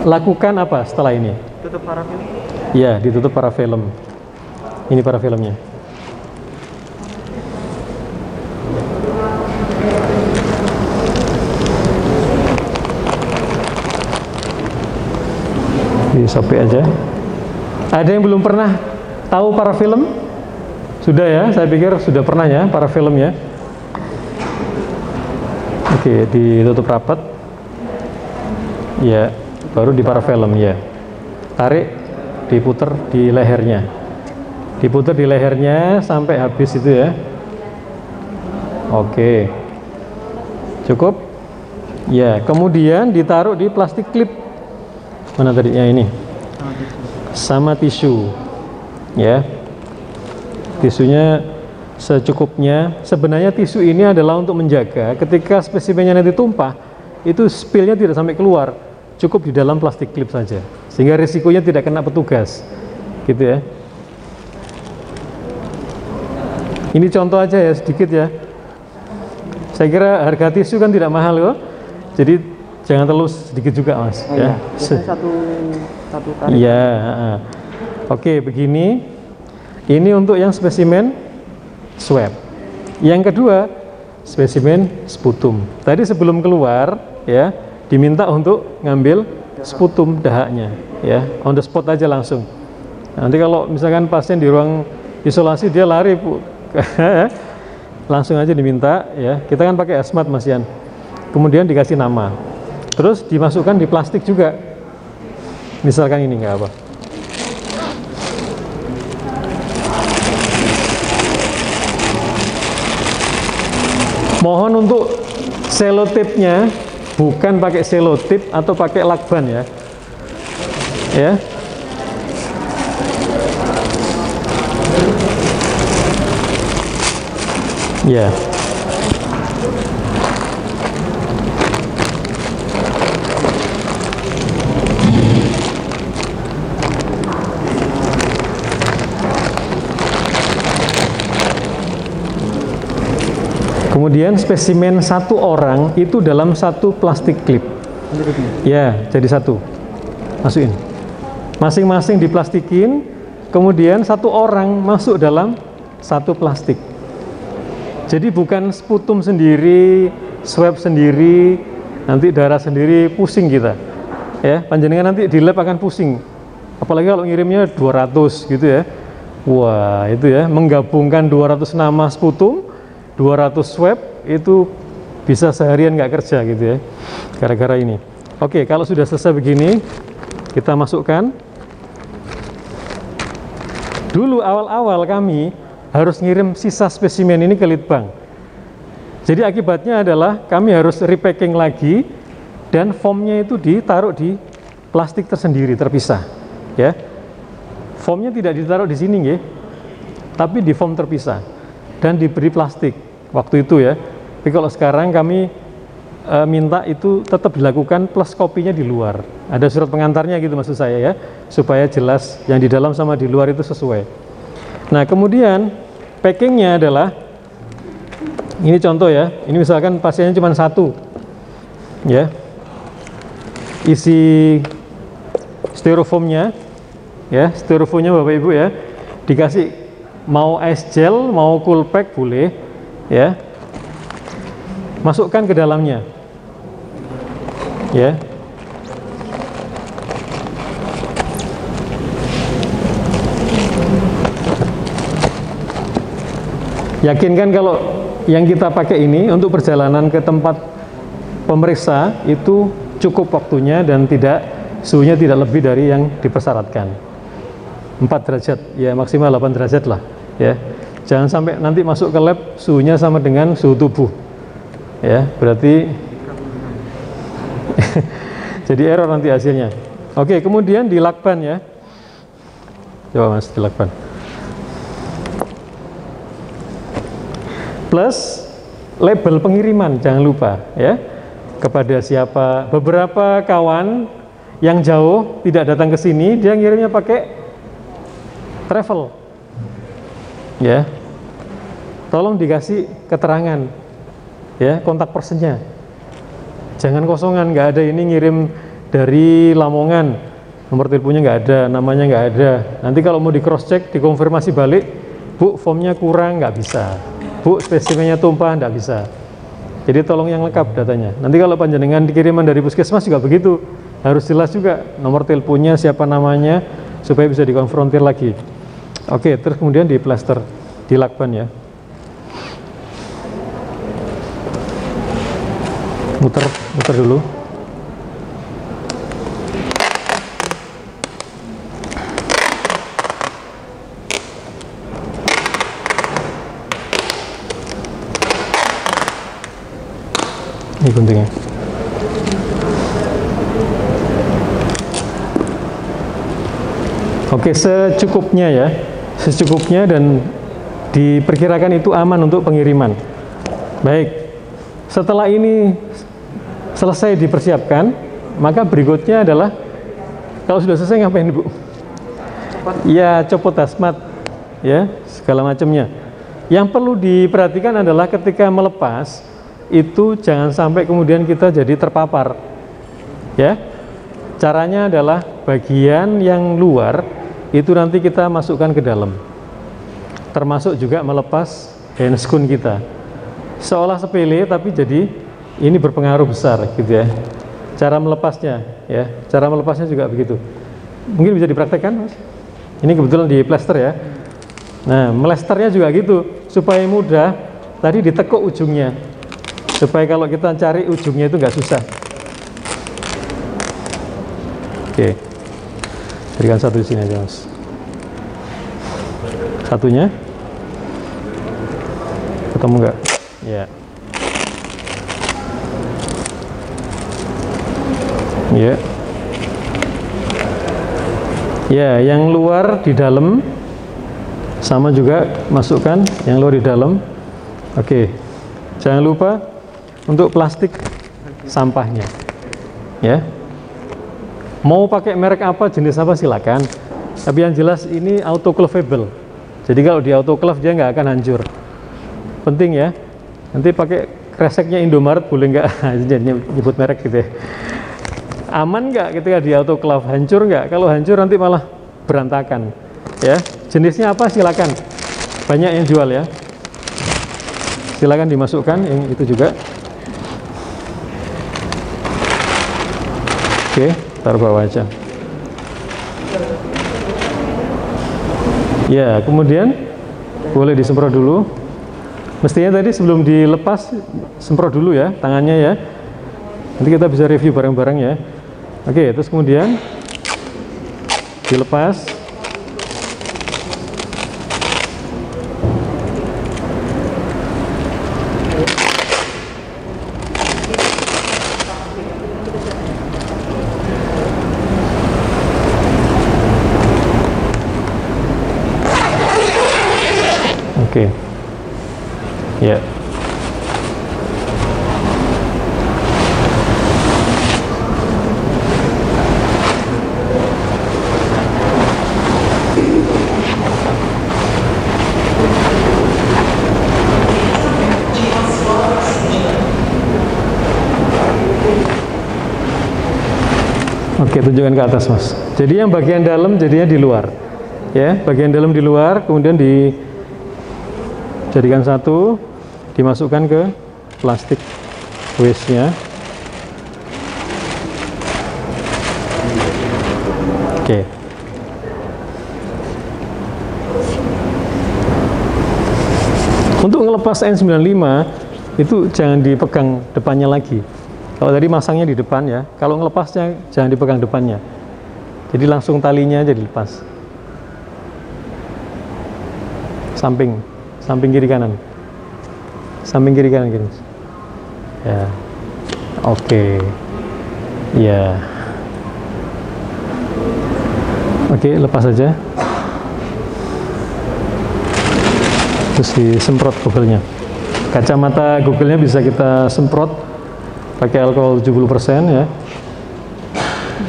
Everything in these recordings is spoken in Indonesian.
lakukan apa setelah ini? Tutup parafin. Ya, ditutup parafilm. Ini parafilmnya. Disobek aja. Ada yang belum pernah tahu parafilm? Sudah ya, saya pikir sudah pernah ya parafilm ya. Oke, ditutup rapat. Ya, baru di parafilm ya. Tarik, diputer di lehernya. Diputer di lehernya sampai habis itu ya. Oke. Cukup? Ya, kemudian ditaruh di plastik klip. Mana tadi? Ya ini. Sama tisu. Ya. Tisunya secukupnya. Sebenarnya tisu ini adalah untuk menjaga ketika spesimennya nanti tumpah, itu spillnya tidak sampai keluar, cukup di dalam plastik klip saja, sehingga risikonya tidak kena petugas, gitu ya. Ini contoh aja ya, sedikit ya. Saya kira harga tisu kan tidak mahal loh, jadi jangan terlalu sedikit juga mas. Oh, ya. Satu tarik. Iya. Oke, begini. Ini untuk yang spesimen swab. Yang kedua, spesimen sputum. Tadi sebelum keluar ya, diminta untuk ngambil sputum dahaknya ya, on the spot aja langsung. Nanti kalau misalkan pasien di ruang isolasi dia lari Bu. Langsung aja diminta ya. Kita kan pakai hazmat Mas Yan. Kemudian dikasih nama. Terus dimasukkan di plastik juga. Misalkan ini nggak apa. Mohon untuk selotipnya bukan pakai selotip atau pakai lakban ya. Ya. Ya. Kemudian spesimen satu orang itu dalam satu plastik klip. Ya, jadi satu. Masukin. Masing-masing diplastikin, kemudian satu orang masuk dalam satu plastik. Jadi bukan sputum sendiri, swab sendiri, nanti darah sendiri, pusing kita. Ya, panjenengan nanti di lab akan pusing. Apalagi kalau ngirimnya 200 gitu ya. Wah, itu ya, menggabungkan 200 nama sputum, 200 swab itu bisa seharian nggak kerja gitu ya, gara-gara ini. Oke, kalau sudah selesai begini, kita masukkan. Dulu awal-awal kami harus ngirim sisa spesimen ini ke litbang. Jadi akibatnya adalah kami harus repacking lagi dan foamnya itu ditaruh di plastik tersendiri, terpisah. Ya, foamnya tidak ditaruh di sini, ya, tapi di foam terpisah dan diberi plastik waktu itu ya. Tapi kalau sekarang kami minta itu tetap dilakukan plus kopinya di luar. Ada surat pengantarnya gitu maksud saya ya, supaya jelas yang di dalam sama di luar itu sesuai. Nah kemudian packingnya adalah ini contoh ya. Ini misalkan pasiennya cuma satu, ya. Isi styrofoamnya, ya, styrofoamnya Bapak Ibu ya, dikasih mau ice gel, mau cool pack boleh, ya. Masukkan ke dalamnya, ya. Yakinkan kalau yang kita pakai ini untuk perjalanan ke tempat pemeriksa itu cukup waktunya dan suhunya tidak lebih dari yang dipersyaratkan. 4 derajat, ya maksimal 8 derajat lah, ya. Jangan sampai nanti masuk ke lab suhunya sama dengan suhu tubuh, ya, berarti jadi error nanti hasilnya. Oke, kemudian dilakban ya. Coba Mas dilakban. Plus label pengiriman jangan lupa ya, kepada siapa. Beberapa kawan yang jauh tidak datang ke sini, dia ngirimnya pakai travel ya. Tolong dikasih keterangan ya, kontak personnya, jangan kosongan, nggak ada ini ngirim dari Lamongan, nomor teleponnya nggak ada, namanya nggak ada. Nanti kalau mau di cross check, dikonfirmasi balik, Bu, formnya kurang, nggak bisa. Bu, spesimennya tumpah, nggak bisa. Jadi tolong yang lengkap datanya. Nanti kalau panjenengan dikiriman dari puskesmas juga begitu, harus jelas juga nomor teleponnya, siapa namanya, supaya bisa dikonfrontir lagi. Oke, terus kemudian di plaster, di lakban ya. Muter dulu. Ini guntingnya. Oke, secukupnya ya, secukupnya, dan diperkirakan itu aman untuk pengiriman. Baik, setelah ini selesai dipersiapkan, maka berikutnya adalah, kalau sudah selesai ngapain Bu? Ya, copot hazmat, ya, segala macamnya. Yang perlu diperhatikan adalah ketika melepas, itu jangan sampai kemudian kita jadi terpapar, ya. Caranya adalah bagian yang luar itu nanti kita masukkan ke dalam, termasuk juga melepas handscoon kita. Seolah sepele tapi jadi ini berpengaruh besar gitu ya. Cara melepasnya ya, cara melepasnya juga begitu. Mungkin bisa dipraktekkan Mas. Ini kebetulan di plaster ya. Nah, melesternya juga gitu supaya mudah. Tadi ditekuk ujungnya, supaya kalau kita cari ujungnya itu nggak susah. Oke, berikan satu di sini aja Mas. Satunya ketemu nggak? Ya. Ya. Ya, yang luar di dalam, sama juga masukkan yang luar di dalam. Oke, jangan lupa untuk plastik sampahnya, ya. Mau pakai merek apa, jenis apa silakan. Tapi yang jelas ini autoclavable. Jadi kalau di autoclave dia nggak akan hancur. Penting ya. Nanti pakai kreseknya Indomaret boleh nggak? Jadi nyebut merek gitu ya. Aman nggak ketika di autoclave? Hancur nggak? Kalau hancur nanti malah berantakan. Ya. Jenisnya apa silakan. Banyak yang jual ya. Silakan dimasukkan yang itu juga. Oke, taruh bawah aja. Ya, kemudian boleh disemprot dulu. Mestinya tadi sebelum dilepas semprot dulu ya tangannya ya. Nanti kita bisa review bareng-bareng ya. Oke, terus kemudian dilepas. Oke. Ya. Oke, tunjukkan ke atas Mas. Jadi yang bagian dalam jadinya di luar. Ya, bagian dalam di luar, kemudian dijadikan satu, dimasukkan ke plastik waste-nya. Oke. Untuk ngelepas N95 itu jangan dipegang depannya lagi. Kalau tadi masangnya di depan ya, kalau ngelepasnya jangan dipegang depannya. Jadi langsung talinya aja dilepas. Samping kiri kanan. Samping kiri kanan gini. Ya. Oke. Ya. Oke, lepas aja. Terus disemprot Google-nya. Kacamata Google-nya bisa kita semprot pakai alkohol 70% ya.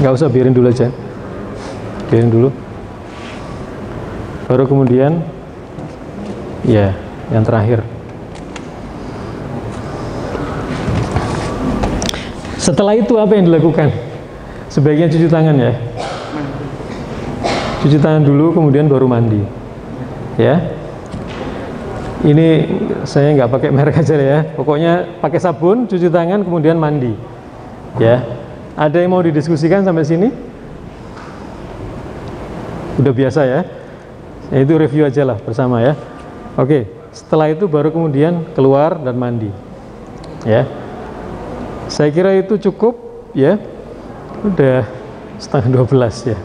Nggak usah, biarin dulu aja. Biarin dulu. Baru kemudian ya, yang terakhir. Setelah itu apa yang dilakukan? Sebaiknya cuci tangan ya. Cuci tangan dulu, kemudian baru mandi. Ya. Ini saya nggak pakai merek aja ya. Pokoknya pakai sabun, cuci tangan, kemudian mandi. Ya. Ada yang mau didiskusikan sampai sini? Udah biasa ya. Itu review aja lah bersama ya. Oke. Setelah itu baru kemudian keluar dan mandi. Ya. Saya kira itu cukup ya. Udah setengah 12 ya.